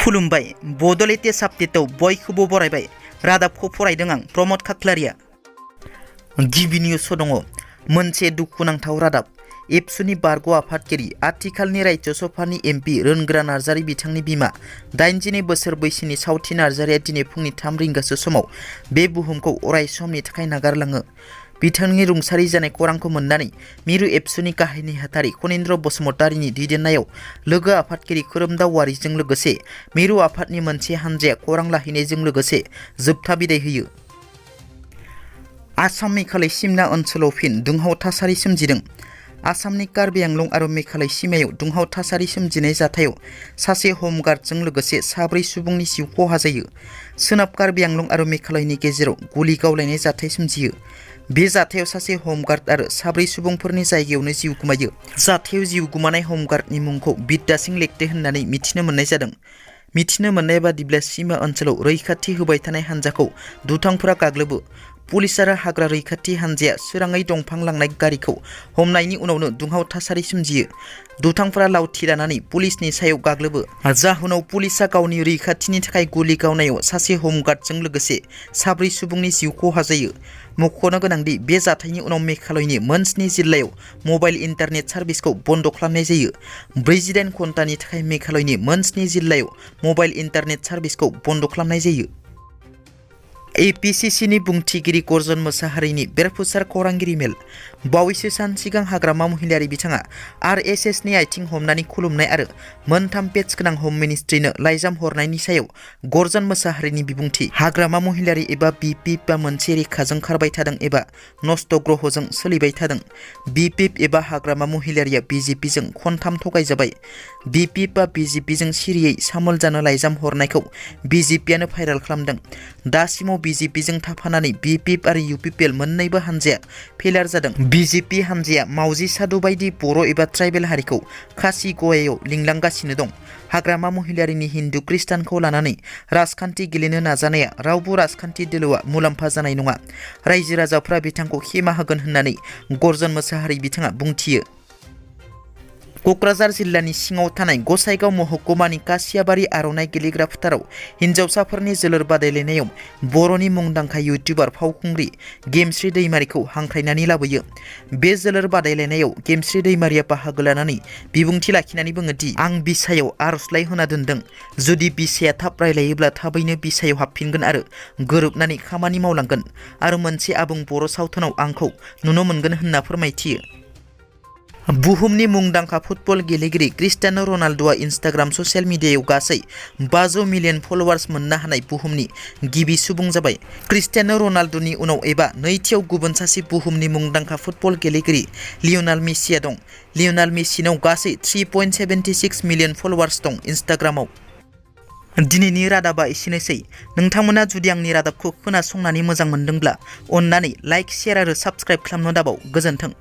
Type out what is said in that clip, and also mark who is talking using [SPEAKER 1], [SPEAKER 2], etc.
[SPEAKER 1] खुलुमबाय बड' लेटेस्ट आपडेटआव बयखौबो बरायबाय। रादाबखौ फरायदों आं प्रमद खाख्लारिया। गिबि निउसआव दङ मोनसे दुखुनांथाव रादाब। एबसुनि बारग' आफादगिरि आथिखालनि राज्य सभानि एमपि रोनग्रा नार्जारी बिथांनि बिमा 82 बोसोर बैसोनि सावथि नार्जारीया दिनै फुंनि 3 रिंगासो समाव बे बुहुमखौ अराय समनि थाखाय नागारलाङो। बिथांनि रुंसारि जानाय खौरांखौ मोननानै मिरु एबसुनि गाहाय नेहाथारि खनीन्द्र बसुमतारीनि दैदेननायाव लोगो आफादगिरि खोरोमदाव वारिजों लोगोसे मिरु आफादनि मोनसे हानजाया खौरां लाहैनायजों लोगोसे जोबथा बिदाय होयो। आसाम मेघालय सिमना ओनसोलाव फिन दुंहाव थासारि सोमजिदों। आसामनि कार्बि आंलं आरो मेघालय सीमायाव दुंहाव थासारि सोमजिनाय जाथायाव सासे हमगार्डजों लोगोसे 4 सुबुंनि जिउ खहा जायो। सोनाब कार्बि आंलं आरो मेघालयनि गेजेराव गुलि गावलायनाय जाथाय सोमजियो। बे जाथायाव सासे हमगार्ड आरो 4 सुबुंफोरनि जायगायावनो जिउ गोमायो। जाथायाव जिउ गोमानाय हमगार्डनि मुंखौ बिद्यासिं लेक्टे होननानै मिथिनो मोननाय जादों। मिथिनो मोननाय बादिब्ला सीमा ओनसोलाव रैखाथि होबाय थानाय हानजाखौ दुथांफोरा गाग्लोबो। पुलिस आरो हाग्रा रैखाथि हानजाया सोराङै दंफां लांनाय गारिखौ हमनायनि उनावनो दुंहाव थासारि सोमजियो। दुथांफोरा लावथि लानानै पुलिसनि सायाव गाग्लोबो। जाहोनाव पुलिसआ गावनि रैखाथिनि थाखाय गुलि गावनायाव सासे हमगार्डजों लोगोसे 4 सुबुंनि जिउ खहा जायो। मख'नो गोनांदि बे जाथायनि उनाव मेघालयनि मोन 7 जिल्लायाव मबाइल इन्टारनेट सार्भिसखौ बन्द खालामनाय जायो। 48 घन्टानि थाखाय मेघालयनि मोन 7 जिल्लायाव मबाइल इन्टारनेट सार्भिसखौ बन्द खालामनाय जायो। एपिसिसिनि बुंथिगिरि गर्जन मोसाहारिनि बेरफुसार खौरांगिरि मेल। बावैसो सान सिगां हाग्रामा महिलारि बिथाङा आरएसएसनि आथिं हमनानै खुलुमनाय आरो मोनथाम पेज गोनां हम मिनिस्ट्रिनो लाइजाम हरनायनि सायाव गर्जन मोसाहारिनि बिबुंथि। हाग्रामा महिलारि एबा बिपिपआ मोनसे रेखाजों खारबाय थादों एबा नस्त ग्रहजों सोलिबाय थादों। बिपिप एबा हाग्रामा महिलारिया बिजेपिजों खनथाम थगायजाबाय। बिपिपआ बिजेपिजों सिरियै सामोल जानो लाइजाम हरनायखौ बिजेपिआनो भाइरेल खालामदों। दासिमाव बिजेपिजों थाफानानै बिपिप आरो इउपिपिएल मोन्नैबो हानजाया फेलार जादों। बिजेपि हानजाया मावजि सादु बायदि बर' एबा ट्राइबेल हारिखौ खासि गयायाव लिंलांगासिनो दं। हाग्रामा महिलारिनि हिन्दु खृष्टानखौ लानानै राजखान्थि गेलेनो नाजानाया रावबो राजखान्थि दोलोआ मुलाम्फा जानाय नङा। रायजो राजाफ्रा बिथांखौ खेमा होगोन होननानै गर्जन मोसाहारि बिथाङा बुंथियो। क'क्राझार जिल्लानि सिङाव थानाय गसाइगाव महकुमानि कासियाबारि आर'नाइ गेलेग्रा फोथाराव हिन्जावसाफोरनि जोलुर बादायलायनायाव बर'नि मुंदांखा इउटिउबार फावखुंग्रि गेमस्रि दैमारिखौ हांख्रायनानै लाबोयो। बे जोलुर बादायलायनायाव गेमस्रि दैमारिया बाहागो लानानै बिबुंथि लाखिनानै बुङोदि आं बिसायाव आर'जलाइ होना दोनदों। जुदि बिसाया थाब रायलायोब्ला थाबैनो बिसायाव हाबफिनगोन आरो गोरोबनानै खामानि मावलांगोन आरो मोनसे आबुं बर' सावथुनाव आंखौ नुनो मोनगोन होनना फोरमायथियो। बुहुमनि मुंदांखा फुटबल गेलेगिरि क्रिस्टियानो रनाल्ड'आ इन्स्टाग्राम ससियेल मिडियायाव गासै 500 मिलियन फलोवार्स मोननो हानाय बुहुमनि गिबि सुबुं जाबाय। क्रिस्टियानो रनाल्ड'नि उनाव एबा नैथियाव गुबुन सासे बुहुमनि मुंदांखा फुटबल गेलेगिरि लियनेल मेसिया दं। लियनेल मेसिनाव गासै 3.76 मिलियन फलोवार्स दं इन्स्टाग्रामाव। दिनैनि रादाबा एसेनोसै। नोंथांमोना जुदि आंनि रादाबखौ खोनासंनानै मोजां मोनदोंब्ला अन्नानै लाइक, शेयार आरो साबस्क्राइब खालामनो दाबाव। गोजोन्थों।